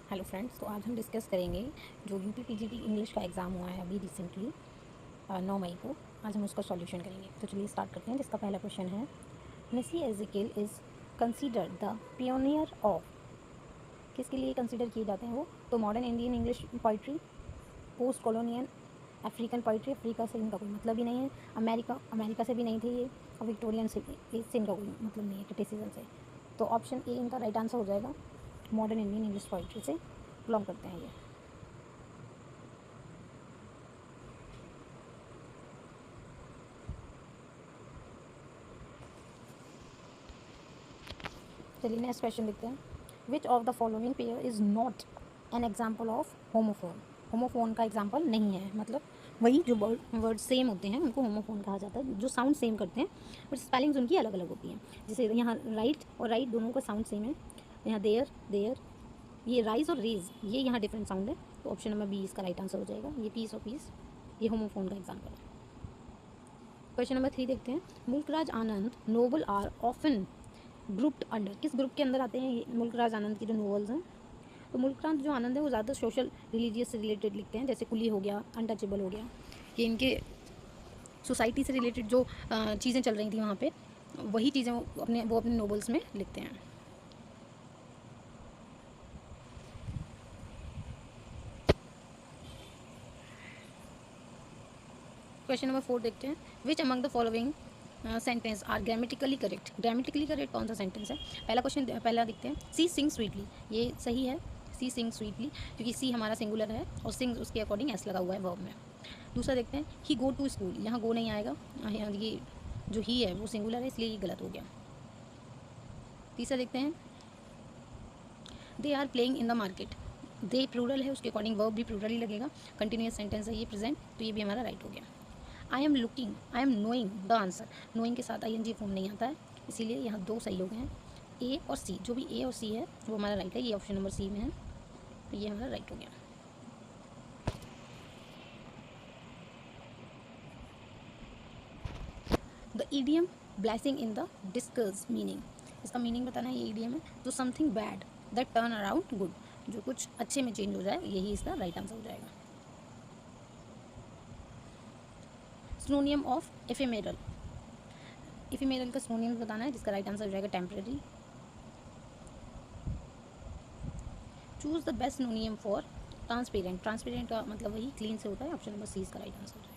Hello friends, तो आज हम डिस्कस करेंगे जो यूपी पीजीटी इंग्लिश का एग्ज़ाम हुआ है अभी रिसेंटली 9 मई को। आज हम उसका सॉल्यूशन करेंगे। तो चलिए स्टार्ट करते हैं। जिसका पहला क्वेश्चन है, Nissim Ezekiel is considered the pioneer of, किसके लिए कंसीडर किए जाते हैं वो? तो modern Indian English poetry, post colonial African poetry, Africa से इनका कोई मतलब ही नहीं है, अमेरिका से भी नहीं थे ये, और विक्टोरियन से इससे इनका कोई मतलब नहीं है, क्रिटिसिज्म से। तो ऑप्शन ए इनका राइट आंसर हो जाएगा। मॉडर्न इंडियन इंग्लिश पोइट्री से बिलोंग करते हैं ये। चलिए नेक्स्ट क्वेश्चन देखते हैं। Which of the following pair is not an example of homophone? Homophone का एग्जाम्पल नहीं है, मतलब वही जो वर्ड सेम होते हैं उनको होमोफोन कहा जाता है, जो साउंड सेम करते हैं बट स्पेलिंग्स उनकी अलग अलग होती हैं। जैसे यहाँ राइट और राइट दोनों का साउंड सेम है, यहाँ देयर देयर, ये राइज और रेज ये यहाँ डिफरेंट साउंड है। तो ऑप्शन नंबर बी इसका राइट आंसर हो जाएगा। ये पीस और पीस ये होमोफोन का एग्जाम्पल है। क्वेश्चन नंबर 3 देखते हैं। मुल्कराज आनंद नोबल आर ऑफन ग्रुप्ड अंडर, किस ग्रुप के अंदर आते हैं ये मुल्कराज आनंद की जो नोवेल्स हैं? तो मुल्कराज जो आनंद है वो ज़्यादा सोशल रिलीजियस से रिलेटेड लिखते हैं, जैसे कुली हो गया, अनटचेबल हो गया, ये इनके सोसाइटी से रिलेटेड जो चीज़ें चल रही थी वहाँ पे, वही चीज़ें वो अपने नोवेल्स में लिखते हैं। क्वेश्चन नंबर 4 देखते हैं। Which among the following sentence are grammatically correct? Grammatically correct कौन सा सेंटेंस है? पहला देखते हैं। सी सिंग स्वीटली, ये सही है। सी सिंग स्वीटली, क्योंकि सी हमारा सिंगुलर है और सिंग उसके अकॉर्डिंग एस लगा हुआ है वर्ब में। दूसरा देखते हैं। ही गो टू स्कूल, यहाँ गो नहीं आएगा, ये जो ही है वो सिंगुलर है, इसलिए ये गलत हो गया। तीसरा देखते हैं। They are playing in the market, they plural है, उसके अकॉर्डिंग वर्ब भी प्लूरल ही लगेगा। कंटिन्यूस सेंटेंस है ये प्रेजेंट, तो ये भी हमारा राइट हो गया। I am looking, I am knowing the answer, knowing के साथ ING फॉर्म नहीं आता है, इसीलिए यहाँ दो सही हो गए हैं। ए और सी, जो भी ए और सी है वो हमारा राइट है, ये ऑप्शन नंबर सी में है, तो ये हमारा राइट हो गया। The idiom blessing in the discuss meaning, इसका मीनिंग बताना है। ये ईडियम है। तो something bad that turn around good, जो कुछ अच्छे में चेंज हो जाए, यही इसका राइट आंसर हो जाएगा। सिनोनियम ऑफ एफेमेरल, इफेमेरल का सिनोनियम बताना है, जिसका राइट आंसर हो जाएगा temporary. Choose the best सिनोनियम for transparent, transparent का मतलब वही क्लीन से होता है, ऑप्शन नंबर सी इसका राइट आंसर हो जाएगा।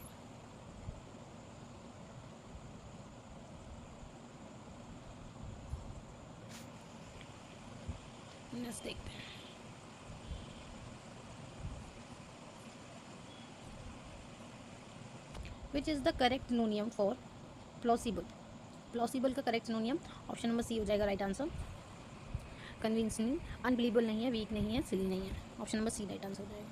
नेक्स्ट देखते हैं। Which is the correct synonym for plausible? Plausible का correct synonym option number C हो जाएगा राइट आंसर। कन्विंसिंग, अनबिलीवेबल नहीं है, वीक नहीं है, सिली नहीं है, option number C right answer हो जाएगा।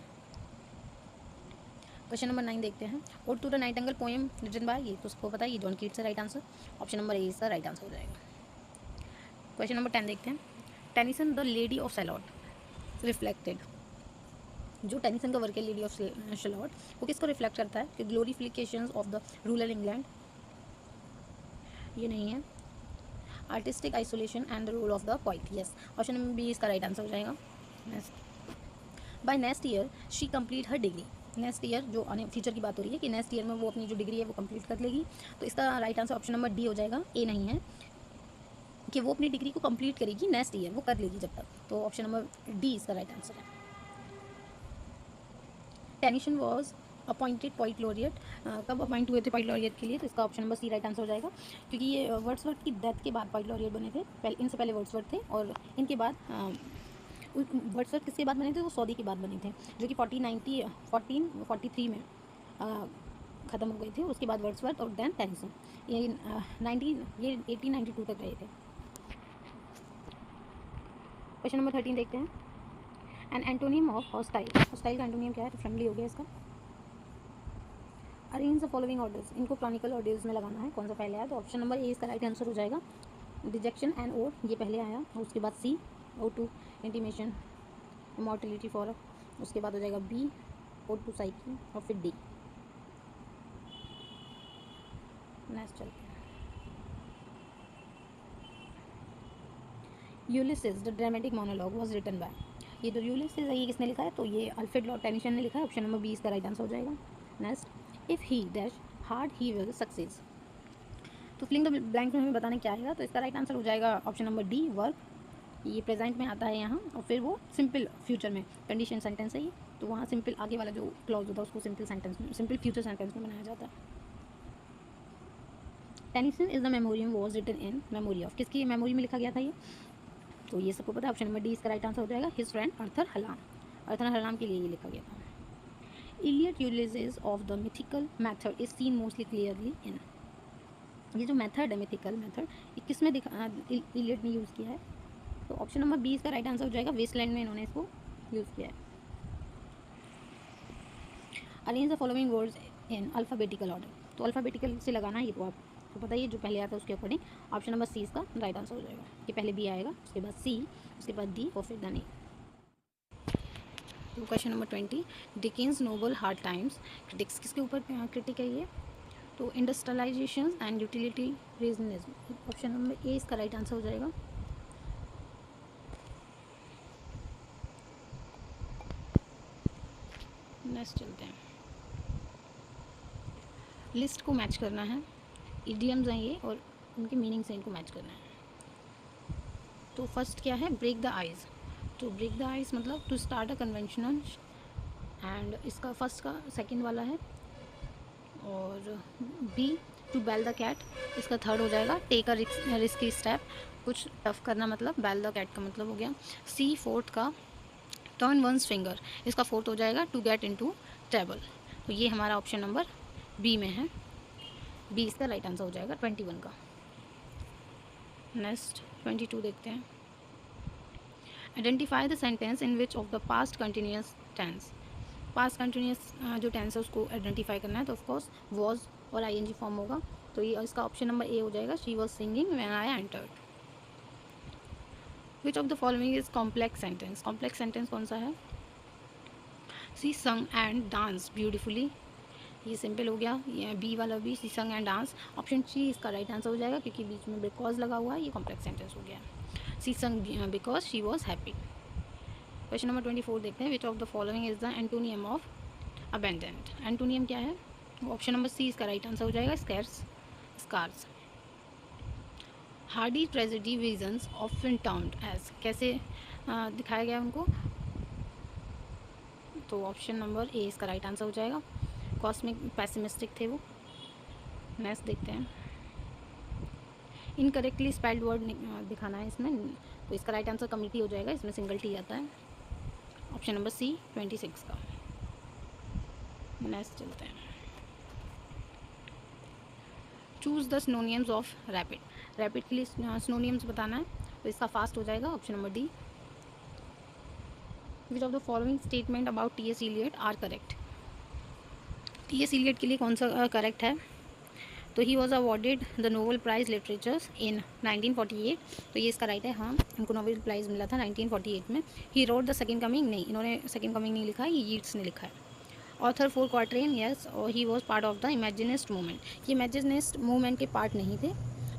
क्वेश्चन नंबर 9 देखते हैं। Ode to the nightingale poem written by, ये तो सबको पता है, ये जॉन कीट्स से right answer, option number A इसका राइट आंसर हो जाएगा। क्वेश्चन नंबर 10 देखते हैं। Tennyson the lady of Shalott reflected, जो टेनिसन का वर्क है लेडी ऑफ शैलॉट, वो किसको रिफ्लेक्ट करता है? कि glorifications of the rural England, ये नहीं है। Artistic isolation and the role of the poet, yes, option number B इसका राइट आंसर हो जाएगा। By next year she complete her degree, next year जो फ्यूचर की बात हो रही है कि नेक्स्ट ईयर में वो अपनी जो डिग्री है वो कंप्लीट कर लेगी, तो इसका right answer option number D हो जाएगा। ए नहीं है कि वो अपनी डिग्री को कंप्लीट करेगी नेक्स्ट ईयर, वो कर लेगी जब तक, तो ऑप्शन नंबर डी इसका राइट आंसर है। Tennyson was appointed poet laureate, कब अपॉइंट हुए थे पॉइंट लॉरियट के लिए? तो इसका option number C right answer हो जाएगा, क्योंकि ये वर्ड्सवर्थ की डेथ के बाद पॉइंट लॉरियट बने थे। इनसे पहले वर्ड्सवर्थ थे, और इनके बाद वर्ड्सवर्थ किसके बाद बने थे? वो सऊदी के बाद बने थे, जो कि 1443 में ख़त्म हो गए थे। उसके बाद वर्ड्सवर्थ और देन टेनिसन, ये 1892 तक रहे थे। क्वेश्चन नंबर 13 देखते हैं। An antonym of hostile, hostile का एंटोनियम क्या है? तो फ्रेंडली हो गया इसका। अरेंज द फॉलोइंग ऑर्डर्स, इनको क्रॉनिकल ऑर्डर्स में लगाना है, कौन सा पहले आया? तो ऑप्शन नंबर ए इसका राइट आंसर हो जाएगा। डिजेक्शन एंड ओड, ये पहले आया, और उसके बाद सी O2 इंटीमेशन इमॉर्टलिटी फॉर, उसके बाद हो जाएगा बी O2 साइकिल, और फिर डी। नेक्स्ट चलते हैं। Ulysses the dramatic monologue was written by, ये जो यूलिसेस है ये किसने लिखा है, तो ये अल्फ्रेड लॉर्ड टेनिसन ने लिखा है। ऑप्शन नंबर बी इसका राइट आंसर हो जाएगा। Next, if he dash hard he will success. तो फिलिंग द ब्लैंक में हमें बताने क्या आएगा, तो इसका राइट आंसर हो जाएगा ऑप्शन नंबर डी, वर्क। ये प्रेजेंट में आता है यहाँ, और फिर वो सिंपल फ्यूचर में, कंडीशन सेंटेंस है ये, तो वहाँ सिंपल आगे वाला जो क्लॉज होता है उसको सिंपल सेंटेंस में, सिंपल फ्यूचर सेंटेंस में बनाया जाता है। Tennyson is the memoriam was written in memory of, किसकी मेमोरी में लिखा गया था ये, तो ये सबको पता है। ऑप्शन नंबर डी इसका राइट आंसर हो जाएगा, हिज फ्रेंड अर्थर हलाम। अर्थर हलाम के लिए ये लिखा गया था। Eliot utilises of the mythical method is seen mostly clearly in, ये जो मेथड है मिथिकल मेथड, ये किस में इलियट ने यूज़ किया है, तो ऑप्शन नंबर बी इसका राइट आंसर हो जाएगा, वेस्टलैंड में इन्होंने इसको यूज़ किया है। Arrange the following words in alphabetical order, तो अल्फ़ाबेटिकल से लगाना है, ये तो आपको पता ही है, जो पहले आता है उसके अकॉर्डिंग। ऑप्शन नंबर सी इसका राइट आंसर हो जाएगा, कि पहले बी आएगा, उसके बाद सी, उसके बाद डी और फिर द ए। तो question number 20, Dickens novel Hard Times critics, किसके ऊपर क्रिटिक है ये, तो industrialisation and utilitarianism. Option number A इसका राइट आंसर हो जाएगा। नेक्स्ट चलते हैं, लिस्ट को मैच करना है, इडियम्स हैं ये और उनके मीनिंग से इनको मैच करना है। तो फर्स्ट क्या है, ब्रेक द आइज़, तो ब्रेक द आइज़ मतलब to start a conventional, and इसका फर्स्ट का सेकंड वाला है। और B to bell the cat, इसका थर्ड हो जाएगा, टेक अ रिस्की स्टेप, कुछ टफ करना, मतलब बेल द कैट का मतलब हो गया। सी फोर्थ का टर्न वंस फिंगर, इसका फोर्थ हो जाएगा, टू गेट इनटू ट्रैवल। तो ये हमारा ऑप्शन नंबर बी में है, बी इसका राइट आंसर हो जाएगा 21 का। नेक्स्ट 22 देखते हैं, identify the sentence in which of the past continuous tense, past continuous जो टेंस है उसको आइडेंटिफाई करना है, तो ऑफकोर्स वॉज और आईएनजी फॉर्म होगा, तो ये इसका ऑप्शन नंबर ए हो जाएगा, she was singing when I entered. Which of the following is complex sentence, complex sentence कौन सा है, she sang and dance beautifully, ये सिंपल हो गया, ये बी वाला भी, सी sang and dance. Option C इसका राइट आंसर हो जाएगा, क्योंकि बीच में बिकॉज लगा हुआ है, ये कॉम्प्लेक्स सेंटेंस हो गया, she sang because she was happy. Question number 24 देखते हैं, which of the following is the antonym of abundant, antonym क्या है, ऑप्शन नंबर सी इसका राइट आंसर हो जाएगा, scarce scarce. Hardy tragedy visions often termed as, कैसे दिखाया गया उनको, तो ऑप्शन नंबर ए इसका राइट आंसर हो जाएगा, कॉस्मिक पैसिमिस्टिक थे वो। नेक्स्ट देखते हैं, इनकरेक्टली स्पेल्ड वर्ड दिखाना है इसमें, तो इसका राइट आंसर कमिटी हो जाएगा, इसमें सिंगल टी आता है, ऑप्शन नंबर सी 26 का। नेक्स्ट चलते हैं, choose the synonyms of rapid, rapid के लिए सिनोनियम्स बताना है, तो इसका फास्ट हो जाएगा, option number D. Which of the following statement about T S. Eliot are correct, T S. Eliot के लिए कौन सा करेक्ट है, तो he was awarded the Nobel prize literatures in 1948, तो ये इसका राइट है, हाँ इनको नोबेल प्राइज़ मिला था 1948 में। ही रोड द सेकंड कमिंग, नहीं इन्होंने सेकंड कमिंग नहीं लिखा है, ये यीट्स ने लिखा है। ऑथर फॉर क्वार्टरेन, यस, और he was part of the imagist movement, ये इमेजिनिस्ट मूवमेंट के पार्ट नहीं थे,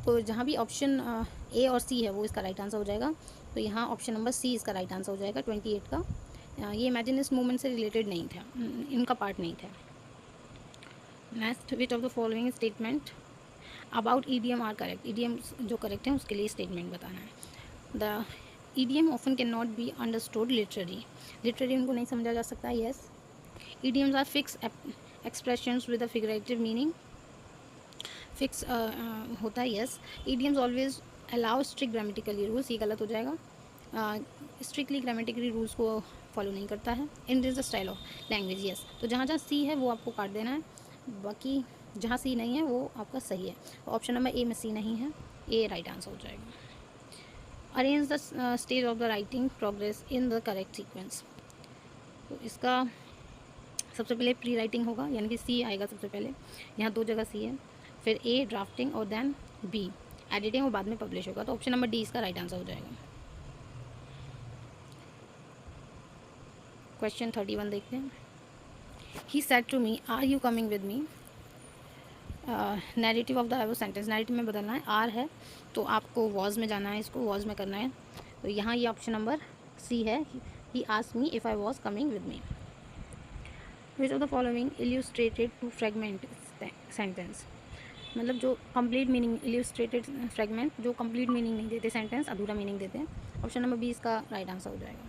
तो जहाँ भी ऑप्शन ए और सी है वो इसका राइट आंसर हो जाएगा, तो यहाँ ऑप्शन नंबर सी इसका राइट आंसर हो जाएगा 28 का, ये इमेजिनिस्ट मूवमेंट से रिलेटेड नहीं था, इनका पार्ट नहीं था। Next, which of the following statement about idiom are correct, idiom जो करेक्ट है उसके लिए स्टेटमेंट बताना है। The idiom often can not be understood literally, literally उनको नहीं समझा जा सकता, yes. Idioms are fix expressions with a figurative meaning, fix होता है, yes. Idioms always allow strict grammatically rules, ये गलत हो जाएगा, स्ट्रिक्टली ग्रामेटिकली रूल्स को फॉलो नहीं करता है। In this the style of language, yes, तो जहाँ जहाँ सी है वो आपको काट देना है, बाकी जहाँ सी नहीं है वो आपका सही है, ऑप्शन नंबर ए में सी नहीं है, ए राइट आंसर हो जाएगा। Arrange the stage of the writing progress in the correct sequence, तो इसका सबसे पहले प्री राइटिंग होगा, यानी कि सी आएगा सबसे पहले, यहाँ दो जगह सी है, फिर ए ड्राफ्टिंग और देन बी एडिटिंग और बाद में पब्लिश होगा, तो ऑप्शन नंबर डी इसका राइट आंसर हो जाएगा। क्वेश्चन 31 देखते हैं, he said to me are you coming with me, narrative of the above sentence, narrative में बदलना है, आर है तो आपको वॉज में जाना है, इसको वॉज में करना है, तो यहाँ ये ऑप्शन नंबर सी है, he asked me if I was coming with me. Which of the following illustrated to fragment sentence, मतलब जो कंप्लीट मीनिंग, इल्यूस्ट्रेटेड फ्रेगमेंट जो कंप्लीट मीनिंग नहीं देते, सेंटेंस अधूरा मीनिंग देते हैं। ऑप्शन नंबर 20 का राइट आंसर हो जाएगा।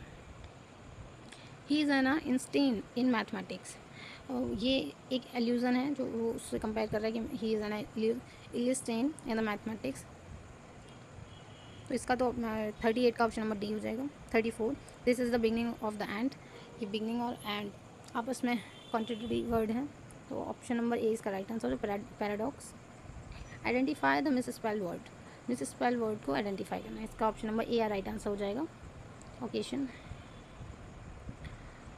He is an Einstein in mathematics, ये एक एल्यूज़न है जो वो उससे कंपेयर कर रहा है कि he is an Einstein in the mathematics. तो इसका तो 38 का ऑप्शन नंबर डी हो जाएगा। 34, this is the beginning of the end, ये बिगनिंग और एंड आपस में कॉन्ट्रेडिक्टरी वर्ड हैं, तो ऑप्शन नंबर ए इसका राइट आंसर है, paradox. Identify the misspell word, misspell word को आइडेंटिफाई करना है, इसका option number A right answer हो जाएगा। Occasion,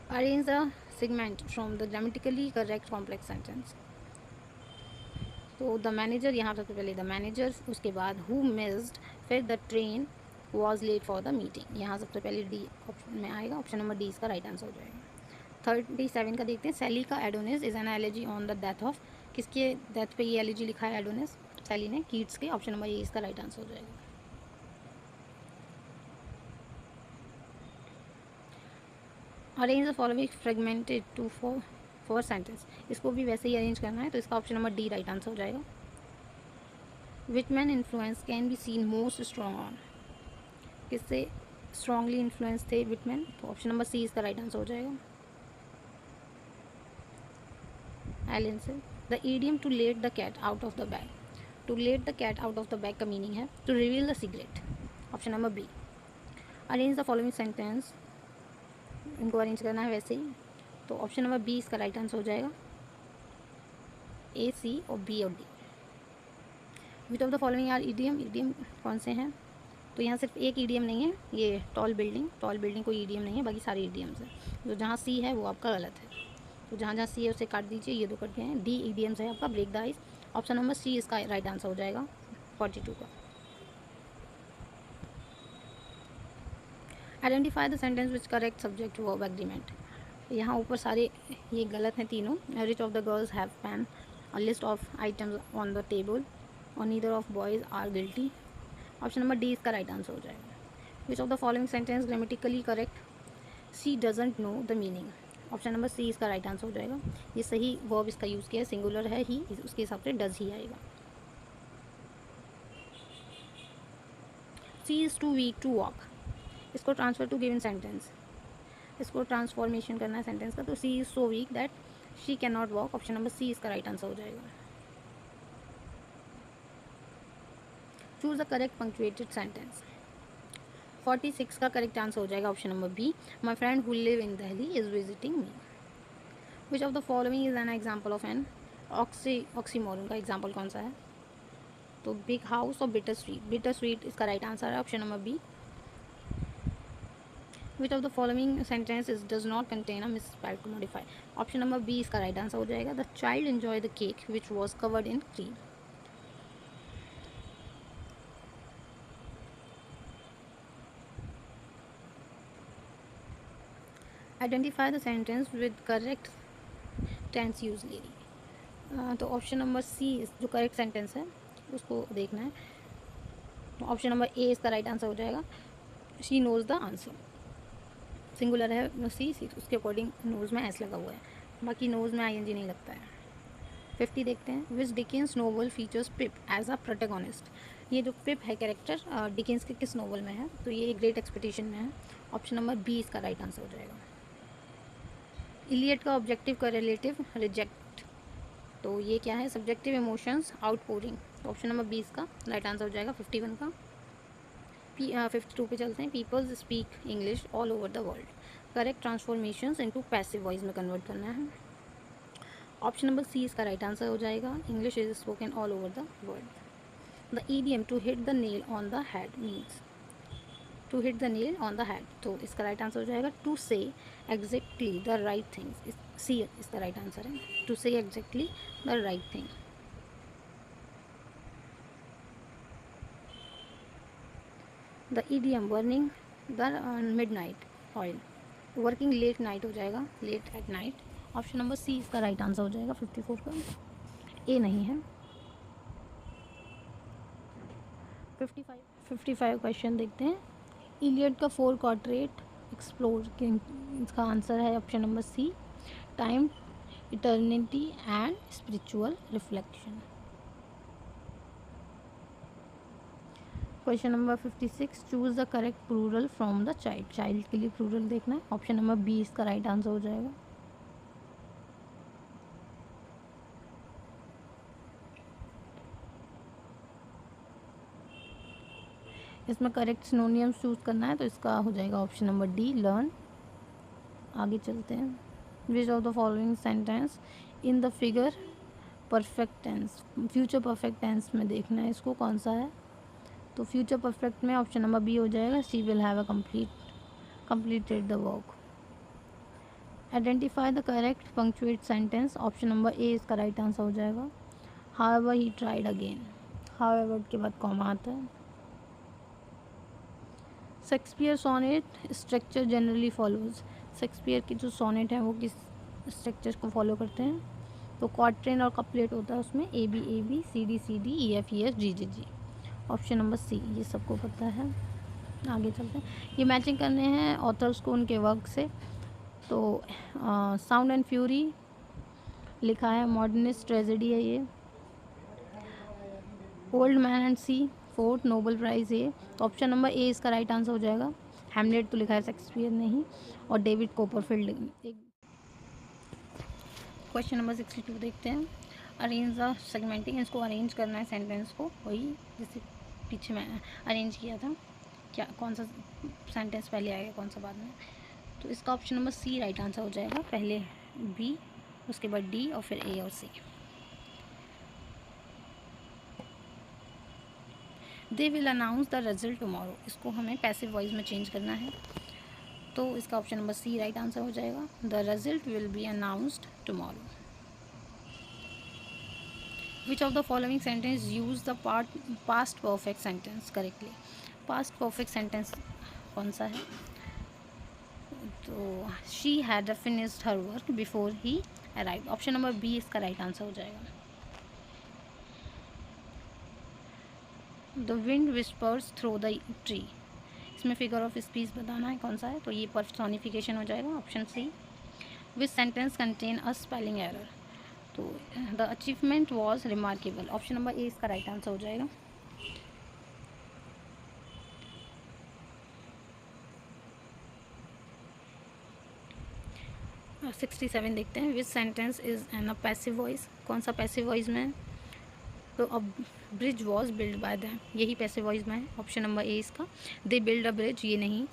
arrange the segment from the grammatically correct complex sentence. तो द मैनेजर, यहाँ सबसे पहले द मैनेजर, उसके बाद हु मिस्ड, फिर the train was late for the meeting, यहाँ सबसे पहले डी ऑप्शन में आएगा, ऑप्शन नंबर डी इसका राइट आंसर हो जाएगा। 37 का देखते हैं, सैली का Adonis is an elegy on the death of, किसके डेथ पे ये एलिजी लिखा है एडोनिस, सैली ने, कीट्स के, ऑप्शन नंबर ए इसका राइट आंसर हो जाएगा। Arrange the following fragmented to four sentence, इसको भी वैसे ही अरेंज करना है, तो इसका option number D right answer हो जाएगा। Whitman influence can be seen most strong on, किससे स्ट्रांगली इन्फ्लुएंस थे विटमैन, तो ऑप्शन नंबर सी इसका राइट आंसर हो जाएगा, एलन से। The idiom to let the cat out of the bag, to let the cat out of the bag का meaning है to reveal the secret, option number B. Arrange the following sentence, इनको arrange करना है वैसे ही, तो option number B इसका right answer हो जाएगा, ए, सी और बी और D. Which of the following are idiom, idiom कौन से हैं, तो यहाँ सिर्फ एक ईडियम नहीं है, ये टॉल बिल्डिंग कोई ईडियम नहीं है, बाकी सारे ईडियम्स हैं, तो जहाँ सी है वो आपका गलत है, तो जहाँ जहाँ सी है उसे काट दीजिए, ये दो कट गए हैं। डी ईडियम्स है आपका, break the ice, option number C इसका राइट आंसर हो जाएगा 42 का। Identify the sentence which correct subject verb agreement, यहाँ ऊपर सारे ये गलत हैं तीनों। Each of the girls have pen, a list of items on the table, और neither of boys are guilty, option number D इसका राइट आंसर हो जाएगा। Which of the following sentence grammatically correct, she doesn't know the meaning, option number C इसका right answer हो जाएगा। ये सही verb इसका यूज़ किया है, सिंगुलर है ही, उसके हिसाब से डज ही आएगा। She is too weak to walk, इसको ट्रांसफर टू गिवन सेंटेंस, इसको ट्रांसफॉर्मेशन करना है सेंटेंस का, तो she is so weak that she can not walk, option number C इसका राइट आंसर हो जाएगा। Choose the correct punctuated sentence, 46 का करेक्ट आंसर हो जाएगा option number B, my friend who live in Delhi is visiting me. Which of the following is an example of N oxymoron, का example कौन सा है, तो बिग हाउस और bitter sweet, bitter sweet इसका राइट आंसर है, option number B. Which of the following sentence is does not contain a misspelled modify, option number B इसका right answer हो जाएगा। The child enjoy the cake which was covered in cream, identify the sentence with correct tense use lady, तो option number C जो correct sentence है उसको देखना है, तो ऑप्शन नंबर ए इसका राइट आंसर हो जाएगा। She knows the answer, singular है सी, उसके अकॉर्डिंग नोज़ में एस लगा हुआ है, बाकी नोज़ में आईएनजी नहीं लगता है। 50 देखते हैं, which Dickens novel features Pip as a protagonist, ये जो पिप है कैरेक्टर डिकेंस के किस नोवेल में है, तो ये ग्रेट एक्सपेक्टेशन में है, ऑप्शन नंबर बी इसका राइट आंसर हो जाएगा। इलियट का ऑब्जेक्टिव का रिलेटिव रिजेक्ट, तो ये क्या है, सब्जेक्टिव इमोशंस आउटपोरिंग, तो ऑप्शन नंबर बी इसका राइट आंसर हो जाएगा 51 का। 52 पे चलते हैं, peoples speak English all over the world, correct transformations into passive voice में कन्वर्ट करना है, ऑप्शन नंबर सी इसका राइट आंसर हो जाएगा। English is spoken all over the world. The idiom to hit the nail on the head means, to hit the nail on the head, तो इसका right answer हो जाएगा to say exactly the right things, C इसका right answer है, to say exactly the right thing. The idiom burning the midnight oil, working late night हो जाएगा, late at night, option number C इसका right answer हो जाएगा 54 का, ए नहीं है। 55 क्वेश्चन देखते हैं, इलियड का 4 क्वाड्रेट एक्सप्लोर, इसका आंसर है option number C, time, eternity and spiritual reflection. Question number 56, choose the correct plural from the child. Child के लिए प्लूरल देखना है, ऑप्शन नंबर बी इसका राइट आंसर हो जाएगा। इसमें करेक्ट सिनोनियम्स चूज करना है, तो इसका हो जाएगा ऑप्शन नंबर डी, लर्न। आगे चलते हैं। Which of the following sentence in the figure perfect tense, future perfect tense में देखना है इसको कौन सा है। तो फ्यूचर परफेक्ट में ऑप्शन नंबर बी हो जाएगा, she will have completed the work। Identify the correct punctuate sentence, option number A इसका राइट आंसर हो जाएगा। However he tried again, however के बाद कॉमा आता है। Shakespeare sonnet structure generally follows, Shakespeare की जो सोनेट है वो किस स्ट्रक्चर को फॉलो करते हैं। तो क्वार्ट्रेन और कपलेट होता है उसमें, A B C D E F G G. Option number C, ये सबको पता है। आगे चलते हैं। ये मैचिंग करने हैं ऑथर्स को उनके वर्क से। तो साउंड एंड फ्यूरी लिखा है, मॉडर्निस्ट ट्रेजेडी है ये। Old man and sea, fourth Nobel prize है। तो ऑप्शन नंबर ए इसका राइट आंसर हो जाएगा। हैमलेट तो लिखा है शेक्सपियर ने ही, और डेविड कॉपरफील्ड। क्वेश्चन नंबर 62 देखते हैं। अरेंज द सेगमेंटिंग, इसको अरेंज करना है सेंटेंस को, वही जैसे पीछे मैं अरेंज किया था, क्या कौन सा सेंटेंस पहले आएगा कौन सा बाद में। तो इसका option number C right answer हो जाएगा। पहले बी, उसके बाद डी और फिर ए और C. They will announce the result tomorrow, इसको हमें पैसिव वॉइस में चेंज करना है। तो इसका option number C right answer हो जाएगा। The result will be announced tomorrow. Which of the following sentence use the past perfect sentence correctly, past perfect sentence कौन सा है। तो she had finished her work before he arrived, option number B इसका right answer हो जाएगा। The wind whispers through the tree, इसमें figure of speech बताना है कौन सा है, तो ये पर्सोनिफिकेशन हो जाएगा, option C. Which sentence contain a spelling error, तो the achievement was remarkable, option number A इसका राइट आंसर हो जाएगा। और 67 देखते हैं। Which sentence is an a passive voice, कौन सा पैसिव वॉइस में है। तो अब bridge was build by them, यही पैसिव वॉइस में है, ऑप्शन नंबर ए इसका। दे बिल्ड अ ब्रिज, ये नहीं,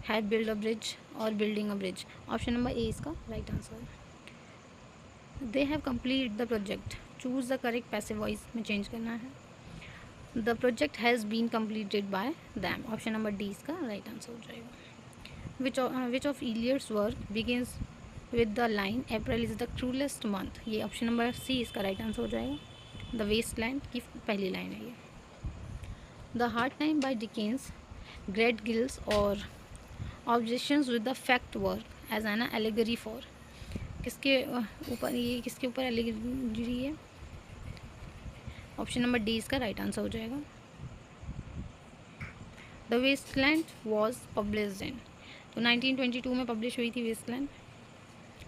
हैव बिल्ड अ ब्रिज और building a bridge, option number A इसका राइट आंसर है। They have complete the project, choose the correct passive voice में change करना है। The project has been completed by them, option number D इसका right answer हो जाएगा। Which of Eliot's work begins with the line April is the cruellest month, ये option number C इसका right answer हो जाएगा। The Westland की पहली line है ये। The hard time by Dickens, great gills और objections with the fact work as an allegory for, किसके ऊपर, ये किसके ऊपर एलिगरी है, ऑप्शन नंबर डी इसका राइट आंसर हो जाएगा। The wasteland was published in, तो 1922 में पब्लिश हुई थी wasteland.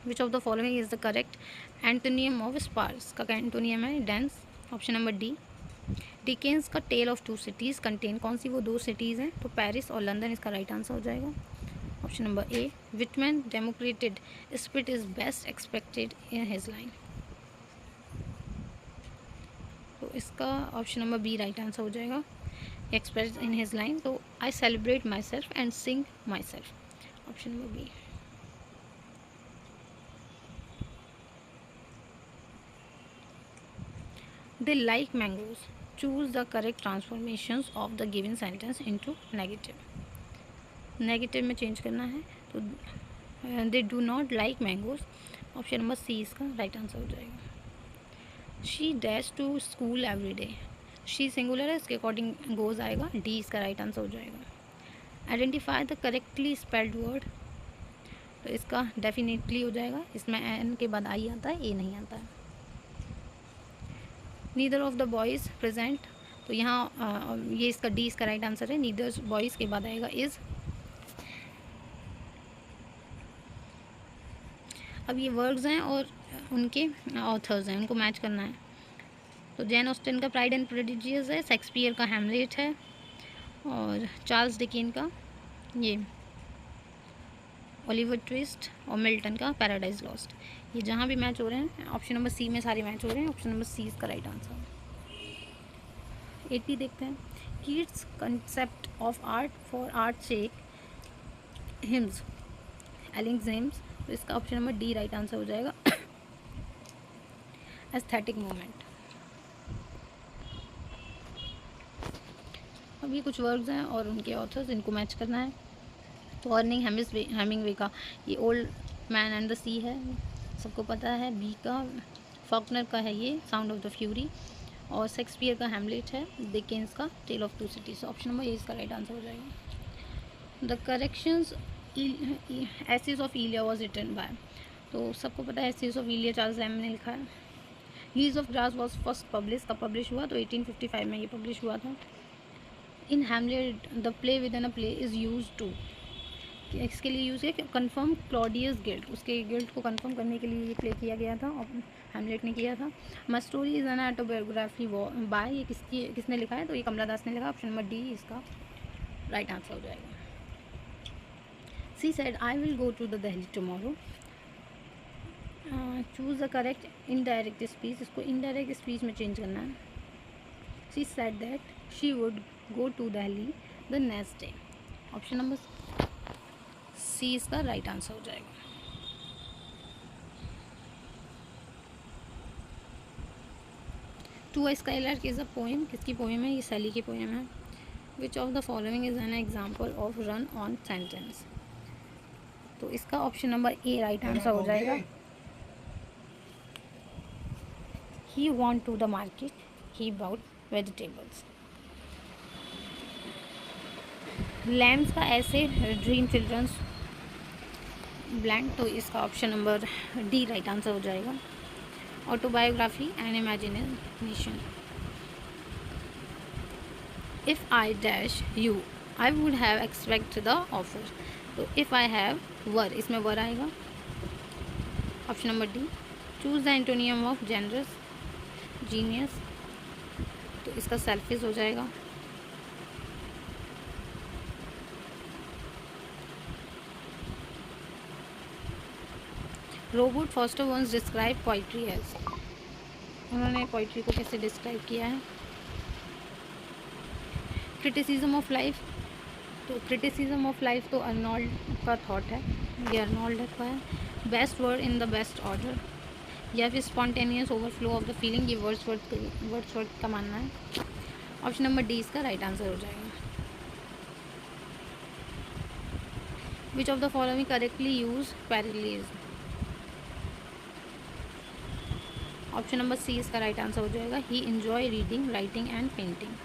Which of the following is the correct antonym of sparse, का एंटोनियम है dense, option number D. Dickens का tale of to cities contain, कौन सी वो दो सिटीज़ हैं, तो पेरिस और लंदन, इसका राइट आंसर हो जाएगा, option number A. Whitman democratic spirit is best expected in his line, तो इसका option number B right answer हो जाएगा, एक्सप्रेस इन हिज लाइन। तो I celebrate myself and sing myself, option number B. They like mangoes. Choose the correct transformations of the given sentence into negative. Negative में change करना है, तो they do not like mangoes, option number C इसका right answer हो जाएगा। She dash to school every day, she singular है, इसके according goes आएगा, डी इसका राइट आंसर हो जाएगा। Identify the correctly spelled word, तो इसका डेफिनेटली हो जाएगा, इसमें एन के बाद आई आता है, ए नहीं आता है। Neither of the boys present, तो यहाँ ये इसका डी इसका राइट आंसर है। नीदर बॉयज़ के बाद आएगा इज़, अब ये वर्ड्स हैं और उनके ऑथर्स हैं, उनको मैच करना है। तो जैन ऑस्टिन का प्राइड एंड प्रेडिजियस है, शेक्सपियर का हैमलेट है, और चार्ल्स डिकेन का ये ओलिवर ट्विस्ट, और मिल्टन का पैराडाइज लॉस्ट। ये जहाँ भी मैच हो रहे हैं ऑप्शन नंबर सी में सारे मैच हो रहे हैं। ऑप्शन नंबर सी इसका राइट आंसर। 80 देखते हैं। Keats concept of art for art sake hymns एलिंग्जेम्स। तो इसका option number D right answer हो जाएगा, एस्थेटिक मूवमेंट। अब ये कुछ वर्ड्स हैं और उनके ऑथर्स, इनको मैच करना है। तो अर्निंग हेमिंगवे का ये ओल्ड मैन एंड द सी है, सबको पता है। बी का फॉकनर का है ये साउंड ऑफ द फ्यूरी, और शेक्सपियर का हैमलेट है। डिकेंस का tale of two cities. Option number A इसका राइट आंसर हो जाएगा। The collections essays of Elia was written by. तो सबको पता है essays of Elia Charles Lamb ने लिखा है। Leaves of grass was first publish, कब पब्लिश हुआ? तो 1855 में ये पब्लिश हुआ था। In Hamlet the play within a play is use to, इसके लिए यूज़ है कन्फर्म क्लॉडियस गिल्ट, उसके गिल्ट को कन्फर्म करने के लिए ये प्ले किया गया था और हैमलेट ने किया था। My story is an autobiography by, ये किसने लिखा है? तो ये कमला दास ने लिखा। ऑप्शन नंबर डी इसका राइट आंसर हो जाएगा। She said I will go to the Delhi tomorrow. Choose the correct indirect speech, इसको इनडायरेक्ट स्पीच में चेंज करना है। She said that she would go to Delhi the next day. Option number C इसका right answer हो जाएगा। To a skylark is a poem, किसकी poem है? ये शैली की पोएम है। Which of the following is an example of run on sentence. तो इसका option number A right answer हो जाएगा। He went to the market, he bought vegetables. Lamb's का ऐसे ड्रीम चिल्ड्रंस ब्लैंक, तो इसका option number D right answer हो जाएगा। Autobiography and imagination. If I dash you I would have expect the offer. तो if I have were, इसमें were आएगा। Option number D. Choose the antonym of generous, genius. तो इसका selfish हो जाएगा। Robert Foster once describe poetry as, उन्होंने poetry को कैसे डिस्क्राइब किया है? Criticism of life. तो क्रिटिसिज्म ऑफ लाइफ तो अर्नोल्ड का थॉट है, ये अर्नोल्ड का है। Best word in the best order, या फिर spontaneous overflow of the feeling, ये वर्ड्सवर्थ का मानना है। ऑप्शन नंबर डी इसका राइट आंसर हो जाएगा। Which of the following correctly use parallelism. Option number C इसका राइट आंसर हो जाएगा। He enjoy reading, writing and painting.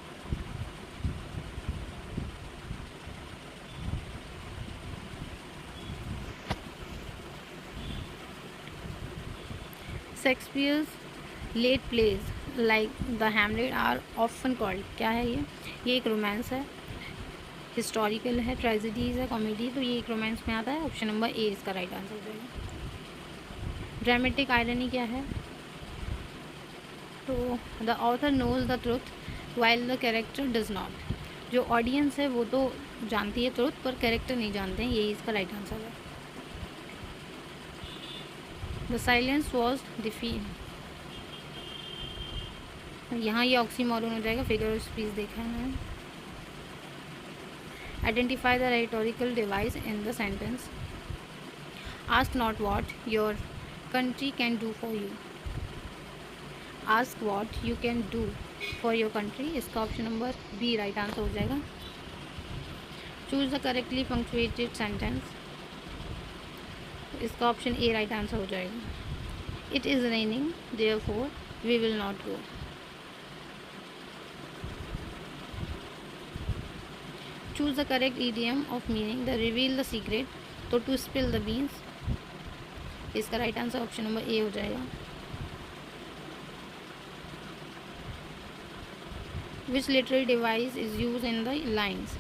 Shakespeare's late plays like the Hamlet are often called, क्या है ये एक रोमांस है, हिस्टोरिकल है, ट्रेजेडीज है, कॉमेडी। तो ये एक रोमांस में आता है। ऑप्शन नंबर ए इसका राइट आंसर हो जाएगा। ड्रामेटिक आयरनी क्या है? तो the author knows the truth while the character does not, जो ऑडियंस है वो तो जानती है ट्रुथ पर कैरेक्टर नहीं जानते हैं, यही इसका राइट आंसर है। द साइलेंस वॉज डिफीट, यहाँ ये ऑक्सीमोरन हो जाएगा, फिगर ऑफ स्पीच देखा है मैंने। Identify the rhetorical device in the sentence. Ask not what your country can do for you, ask what you can do for your country, इसका option number B right answer हो जाएगा। Choose the correctly punctuated sentence, इसका option A right answer हो जाएगा। It is raining therefore we will not go. Choose the correct idiom of meaning, the reveal the secret, तो to spill the beans, इसका right answer option number A हो जाएगा। विच literary device is use in the lines,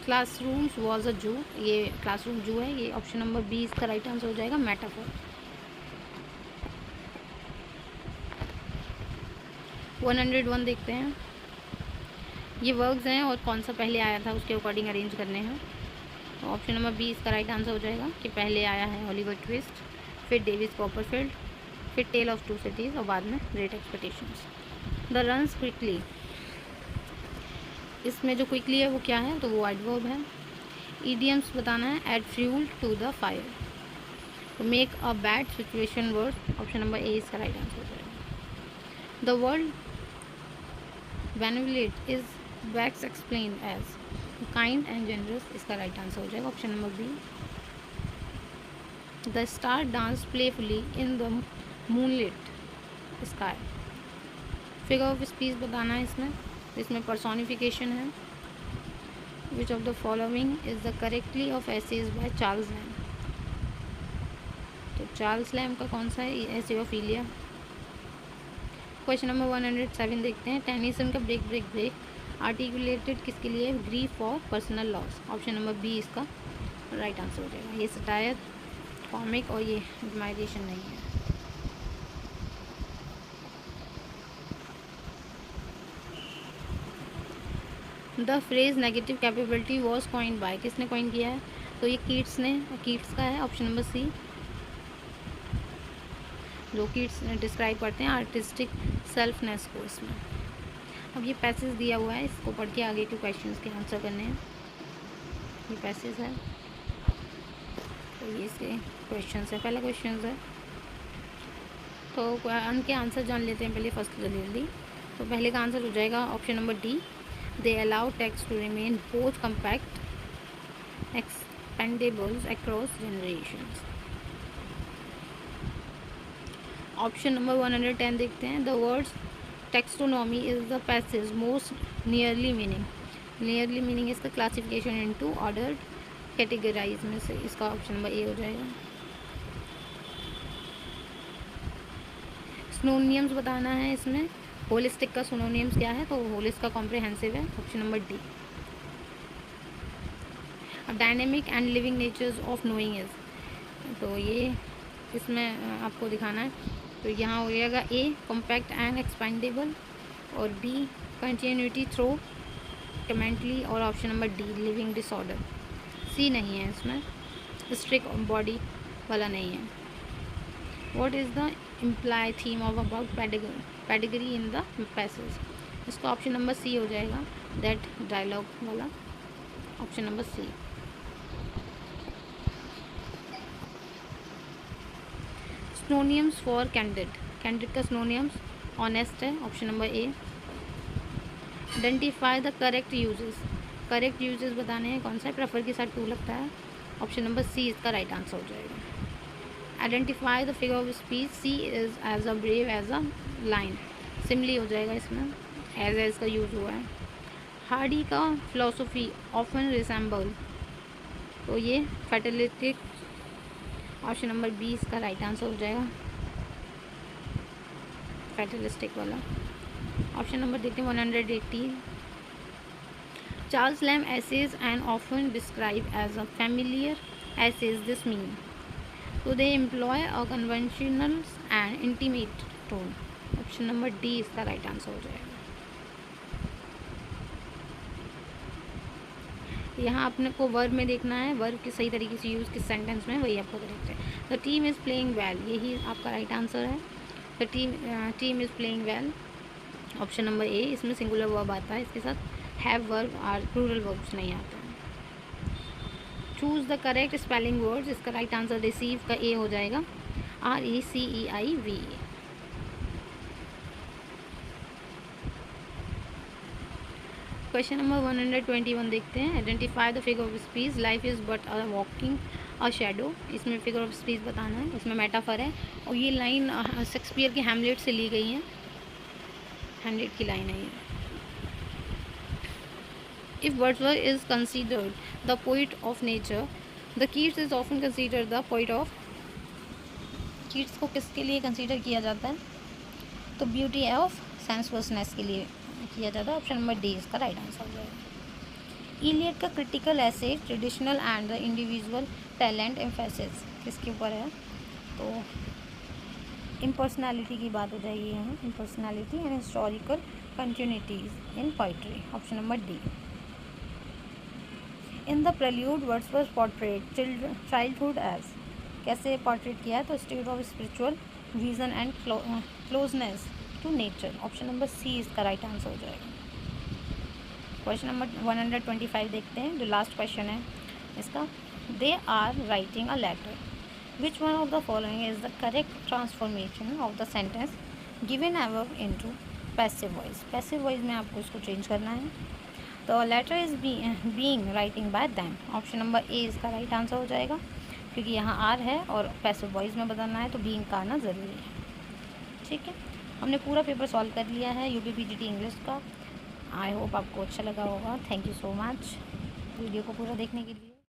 classrooms was a जू, ये classroom जू है, ये option number B इसका राइट आंसर हो जाएगा, मेटाफर। 101 देखते हैं। ये वर्ब्स हैं और कौन सा पहले आया था उसके अकॉर्डिंग अरेंज करने हैं। तो ऑप्शन नंबर बी इसका राइट आंसर हो जाएगा कि पहले आया है ओलिवर ट्विस्ट, फिर डेविस कॉपरफील्ड, फिर टेल ऑफ टू सिटीज़ और बाद में great expectations. The runs quickly, इसमें जो क्विकली है वो क्या है, तो वो एडवर्ब है। ईडियम्स बताना है, add fuel to the fire, तो make a bad situation worse, option number A इसका राइट आंसर हो जाएगा। द वर्ड बेनिवोलेंट इज बैक्स explain as kind and generous, इसका राइट आंसर हो जाएगा, option number B. The star dance playfully in the moonlit sky, figure of speech बताना है इसमें पर्सोनिफिकेशन है। Which of the following is the correctly of essays by Charles Lamb, तो Charles lamb का कौन सा है, essay of Elia. Question number 107 देखते हैं। टेनिसन का ब्रेक ब्रेक ब्रेक आर्टिकुलेटेड किसके लिए, grief for personal loss, option number B इसका राइट आंसर हो जाएगा। ये सटायर, कॉमिक और ये एडमायरेशन नहीं है। The phrase negative capability was coined by, किसने कॉइन किया है, तो ये कीट्स ने, कीट्स का है, ऑप्शन नंबर सी। जो कीट्स डिस्क्राइब करते हैं आर्टिस्टिक सेल्फनेस को इसमें। अब ये पैसेज दिया हुआ है, इसको पढ़ के आगे के क्वेश्चंस के आंसर करने हैं। ये पैसेज है, तो ये इसके क्वेश्चंस है। पहला क्वेश्चन है, तो उनके आंसर जान लेते हैं पहले फर्स्ट जल्दी। तो पहले का आंसर हो जाएगा option number D, they allow text to remain both compact expendables across generations. Option number 110 देखते हैं। The words taxonomy is the passage most nearly meaning, nearly meaning इसका क्लासिफिकेशन इनटू ऑर्डर्ड कैटेगराइज में से, इसका option number A हो जाएगा। Synonyms बताना है इसमें, होलिस्टिक का सिनोनियम्स क्या है, तो होलिस्ट का कॉम्प्रिहेंसिव है, option number D. Dynamic and living natures of knowing is, तो ये इसमें आपको दिखाना है, तो यहाँ हो जाएगा ए कॉम्पैक्ट एंड एक्सपेंडेबल, और बी कंटिन्यूटी थ्रो कमेंटली, और option number D living disorder. C नहीं है इसमें, स्ट्रिक्ट बॉडी वाला नहीं है। What is the imply theme of about pedigree in the passage, इसका ऑप्शन नंबर सी हो जाएगा, दैट डायलॉग वाला, option number C. Synonyms for candid, candid का सिनोनियम्स ऑनेस्ट है, option number A. Identify the correct usage, correct usage बताने हैं, कौन सा है, प्रेफर के साथ टू लगता है, ऑप्शन नंबर सी इसका राइट आंसर हो जाएगा। Identify the figure of speech, she is as a brave as a lion, simile हो जाएगा इसमें, एज का यूज हुआ है। हार्डी का फिलोसफी ऑफन रिसेंबल, तो ये फैटलिस्टिक, ऑप्शन नंबर बी इसका राइट आंसर हो जाएगा, फैटलिस्टिक वाला। ऑप्शन नंबर देखते हैं 180। Charles Lamb essays and often describe as a familiar essays, this mean, तो they employ a conventional and intimate tone, option number D इसका right answer हो जाएगा। यहाँ अपने को वर्ब में देखना है, वर्ब की सही तरीके से यूज़ किस सेंटेंस में, वही आपको करेक्ट है। The team is playing well, यही आपका राइट आंसर है, the team is playing well, option number ए। इसमें सिंगुलर वर्ब आता है, इसके साथ हैव वर्ब और प्लूरल वर्ब्स नहीं आते हैं। Choose the correct spelling words, इसका राइट आंसर रिसीव का ए हो जाएगा, RECEIV। क्वेश्चन नंबर 121 देखते हैं। Identify the figure of speech, life is but a walking a shadow, इसमें फिगर ऑफ स्पीच बताना है, इसमें मेटाफर है, और ये लाइन शेक्सपियर के हैमलेट से ली गई है, हैमलेट की लाइन है ये। If Wordsworth is considered the poet of nature, the Keats is often considered the poet of, Keats को किसके लिए कंसीडर किया जाता है, तो ब्यूटी ऑफ सेंसुअसनेस के लिए किया जाता है, ऑप्शन नंबर डी इसका राइट आंसर हो जाएगा। इलियड का critical essay traditional and the individual talent emphasis किसके ऊपर है? तो इम्पर्सनैलिटी की बात हो जाएगी यहाँ, impersonality and historical continuities in poetry, option number D. In the prelude Wordsworth portrait childhood as, कैसे पोर्ट्रेट किया है? तो state of spiritual vision and closeness to nature, option number C इसका राइट आंसर हो जाएगा। क्वेश्चन नंबर 125 देखते हैं, जो लास्ट क्वेश्चन है इसका। They are writing a letter, which one of the following is the correct transformation of the sentence given above into passive voice. Passive voice में आपको इसको चेंज करना है। तो letter is being writing by them, option number A इसका right answer हो जाएगा, क्योंकि यहाँ आर है और पैसिव वॉइस में बदलना है तो बीइंग का आना ज़रूरी है। ठीक है, हमने पूरा पेपर सॉल्व कर लिया है यूपी पीजीटी इंग्लिश का। आई होप आपको अच्छा लगा होगा। Thank you so much video को पूरा देखने के लिए।